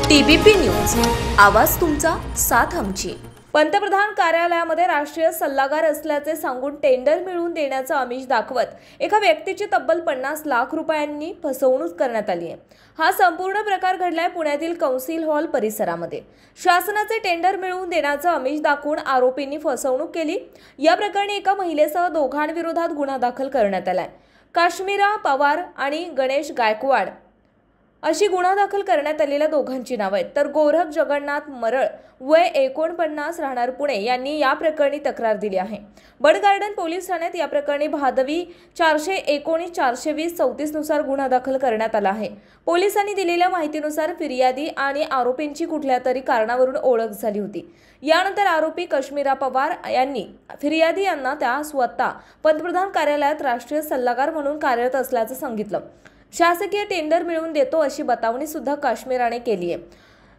TBP news, आवाज तुमचा, साथ आमची। पंतप्रधान कार्यालयामध्ये राष्ट्रीय सल्लागार असल्याचे सांगून टेंडर मिळवून देण्याचं आमिष दाखवत एका व्यक्तीची तब्बल 50 लाख रुपयांनी फसवणूक करण्यात आली आहे। हा संपूर्ण प्रकार घडलाय पुण्यातील कौन्सिल हॉल परिसरामध्ये। शासनाचे टेंडर मिळवून देण्याचं आमिष दाखवून आरोपींनी फसवणूक केली। या प्रकरणी एका महिलेसह दोघांविरोधात गुन्हा दाखल करण्यात आलाय। काश्मीरा पवार आणि गणेश गायकवाड अशी गुन्हा दाखल करण्यात आलेल्या दोघांची नावे आहेत। तर गोरख जगन्नाथ मरळ वय 49 राहणार पुणे यांनी या प्रकरणी तक्रार दिली आहे। बड गार्डन पोलीस ठाण्यात या प्रकरणी भादवी 419 420 34 नुसार गुन्हा दाखल करण्यात आला आहे। पोलिसांनी दिलेल्या माहितीनुसार फिर्यादी आणि आरोपींची कुठल्या तरी कारणावरून ओळख झाली होती। यानंतर आरोपी काश्मीरा पवार यांनी फिर्यादी यांना त्या स्वतः पंतप्रधान कार्यालयात राष्ट्रीय सल्लागार म्हणून कार्यरत असल्याचं सांगितलं। शासकीय टेंडर मिळवून देतो अशी बतावणी सुद्धा काश्मीराने केली आहे।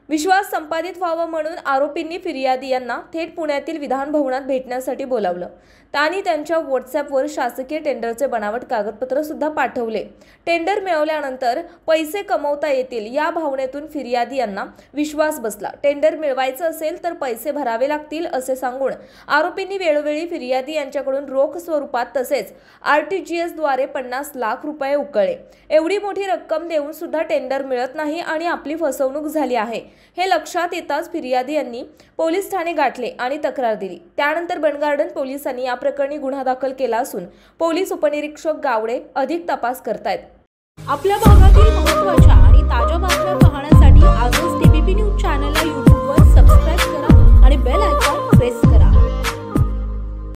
विश्वास संपादित व्हावा म्हणून आरोपींनी फिर्यादी यांना थेट पुण्यातील विधान भवनात भेटण्यासाठी बोलावलं आणि त्यांच्या व्हॉट्सअपवर शासकीय टेंडरचे बनावट कागदपत्र सुद्धा पाठवले। टेंडर मिळवल्यानंतर पैसे कमवता येतील या भावनेतून फिर्यादी यांना विश्वास बसला। टेंडर मिळवायचं असेल तर पैसे भरावे लागतील असे सांगून आरोपींनी वेळोवेळी फिर्यादी यांच्याकडून रोख स्वरूपात तसेच RTGS द्वारे 50 लाख रुपये उकळले। एवढी मोठी रक्कम देऊन सुद्धा टेंडर मिळत नाही आणि आपली फसवणूक झाली आहे हे लक्षात येताच फिर्यादी यांनी पोलीस ठाणे गाठले आणि तक्रार दिली। त्यानंतर बड गार्डन पोलिसांनी या प्रकरणी गुन्हा दाखल केला असून पोलीस उपनिरीक्षक गावडे अधिक तपास करतायत। आपल्या भागातील महत्त्वाच्या आणि ताज्या बातम्या पाहण्यासाठी आजच टीबीपी न्यूज चॅनलला